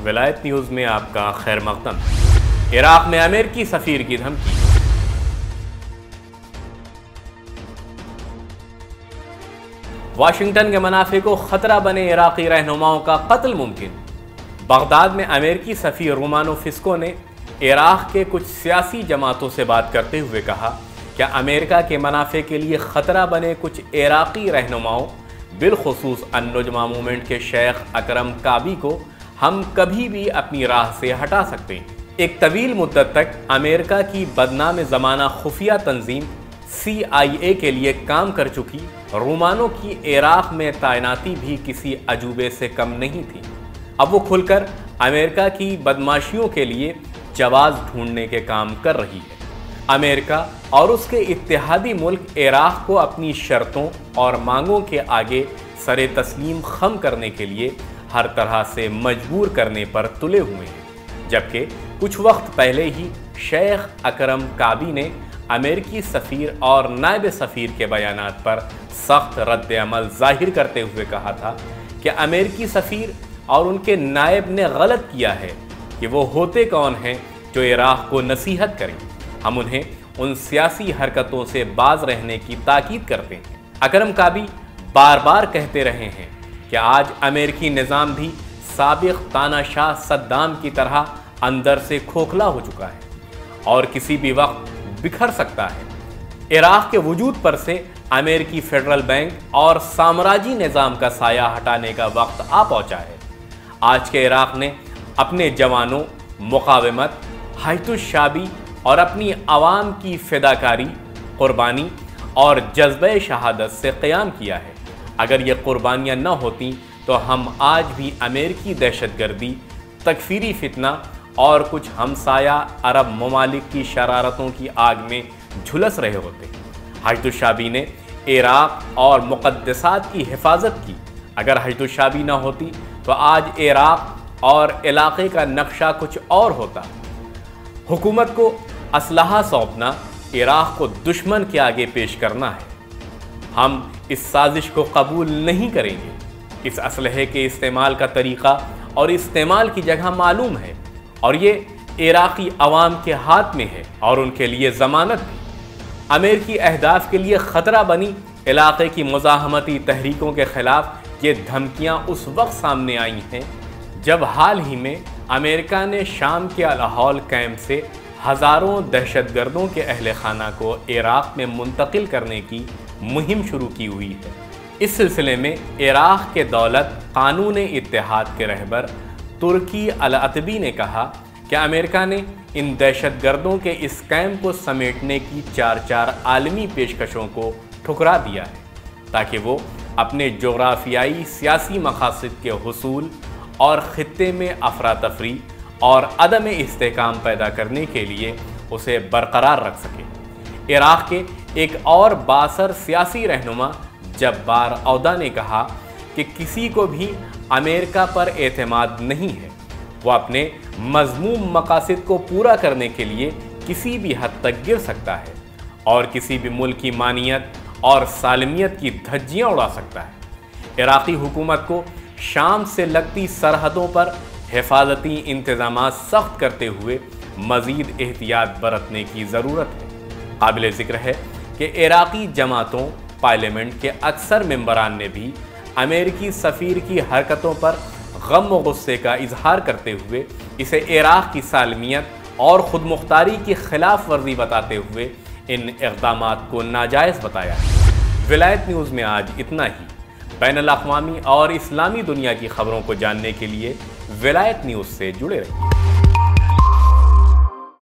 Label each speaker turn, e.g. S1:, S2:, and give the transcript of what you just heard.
S1: ولایت نیوز میں آپ کا خیر مقدم ہے۔ عراق میں امریکی سفیر کی دھمکی۔ واشنگٹن کے منافع کو خطرہ بنے عراقی رہنماؤں کا قتل ممکن۔ بغداد میں امریکی سفیر رومانو فسکو نے عراق کے کچھ سیاسی جماعتوں سے بات کرتے ہوئے کہا کہ امریکہ کے منافع کے لیے خطرہ بنے کچھ عراقی رہنماؤں بالخصوص النجمہ مومنٹ کے شیخ اکرم کعبی کو ہم کبھی بھی اپنی راہ سے ہٹا سکتے ہیں۔ ایک طویل مدت تک امریکہ کی بدنام زمانہ خفیہ تنظیم CIA کے لیے کام کر چکی رومانو کی عراق میں تعیناتی بھی کسی عجوبے سے کم نہیں تھی۔ اب وہ کھل کر امریکہ کی بدماشیوں کے لیے جواز ڈھونڈنے کے کام کر رہی ہے۔ امریکہ اور اس کے اتحادی ملک عراق کو اپنی شرطوں اور مانگوں کے آگے سر تسلیم خم کرنے کے لیے ہر طرح سے مجبور کرنے پر تلے ہوئے ہیں، جبکہ کچھ وقت پہلے ہی شیخ اکرم کعبی نے امریکی سفیر اور نائب سفیر کے بیانات پر سخت رد عمل ظاہر کرتے ہوئے کہا تھا کہ امریکی سفیر اور ان کے نائب نے غلط کیا ہے کہ وہ ہوتے کون ہیں جو عراق کو نصیحت کریں۔ ہم انہیں ان سیاسی حرکتوں سے باز رہنے کی تاکید کرتے ہیں۔ اکرم کعبی بار بار کہتے رہے ہیں کہ آج امریکی نظام بھی سابق تاناشاہ صدام کی طرح اندر سے کھوکھلا ہو چکا ہے اور کسی بھی وقت بکھر سکتا ہے۔ عراق کے وجود پر سے امریکی فیڈرل بینک اور سامراجی نظام کا سایہ ہٹانے کا وقت آ پہنچا ہے۔ آج کے عراق نے اپنے جوانوں، مقاومت، حیث الشعبی اور اپنی عوام کی فداکاری، قربانی اور جذبہ شہادت سے قیام کیا ہے۔ اگر یہ قربانیاں نہ ہوتیں تو ہم آج بھی امریکی دہشت گردی، تکفیری فتنہ اور کچھ ہمسایہ عرب ممالک کی شرارتوں کی آگ میں جھلس رہے ہوتے۔ حیث الشعبی نے عراق اور مقدسات کی حفاظت کی۔ اگر حیث الشعبی نہ ہوتی تو آج عراق اور علاقے کا نقشہ کچھ اور ہوتا۔ حکومت کو اسلحہ سونپنا عراق کو دشمن کے آگے پیش کرنا ہے۔ ہم اس سازش کو قبول نہیں کریں گے۔ اس اسلحے کے استعمال کا طریقہ اور استعمال کی جگہ معلوم ہے اور یہ عراقی عوام کے ہاتھ میں ہے اور ان کے لیے ضمانت بھی۔ امریکی اہداف کے لیے خطرہ بنی علاقے کی مزاحمتی تحریکوں کے خلاف یہ دھمکیاں اس وقت سامنے آئی ہیں جب حال ہی میں امریکہ نے شام کے الہول کیمپ سے ہزاروں دہشت گردوں کے اہل خانہ کو عراق میں منتقل کرنے کی مہم شروع کی ہوئی ہے۔ اس سلسلے میں عراق کے دولت قانون اتحاد کے رہبر ترکی العتبی نے کہا کہ امریکہ نے ان دہشت گردوں کے اس کیمپ کو سمیٹنے کی چار عالمی پیشکشوں کو ٹھکرا دیا ہے تاکہ وہ اپنے جغرافیائی سیاسی مقاصد کے حصول اور خطے میں افراتفری اور عدم استحکام پیدا کرنے کے لیے اسے برقرار رکھ سکے۔ عراق کے ایک اور بااثر سیاسی رہنما جبار عودہ نے کہا کہ کسی کو بھی امریکہ پر اعتماد نہیں ہے۔ وہ اپنے مذموم مقاصد کو پورا کرنے کے لیے کسی بھی حد تک گر سکتا ہے اور کسی بھی ملک کی مانیت اور سالمیت کی دھجیاں اڑا سکتا ہے۔ عراقی حکومت کو شام سے لگتی سرحدوں پر حفاظتی انتظامات سخت کرتے ہوئے مزید احتیاط برتنے کی ضرورت ہے۔ قابل ذکر ہے کہ عراقی جماعتوں، پارلیمنٹ کے اکثر ممبران نے بھی امریکی سفیر کی حرکتوں پر غم و غصے کا اظہار کرتے ہوئے اسے عراق کی سالمیت اور خود مختاری کی خلاف ورزی بتاتے ہوئے ان اقدامات کو ناجائز بتایا ہے۔ ولایت نیوز میں آج اتنا ہی۔ بین الاقوامی اور اسلامی دنیا کی خبروں کو جاننے کے لیے ولایت نیوز سے جڑے رہیے۔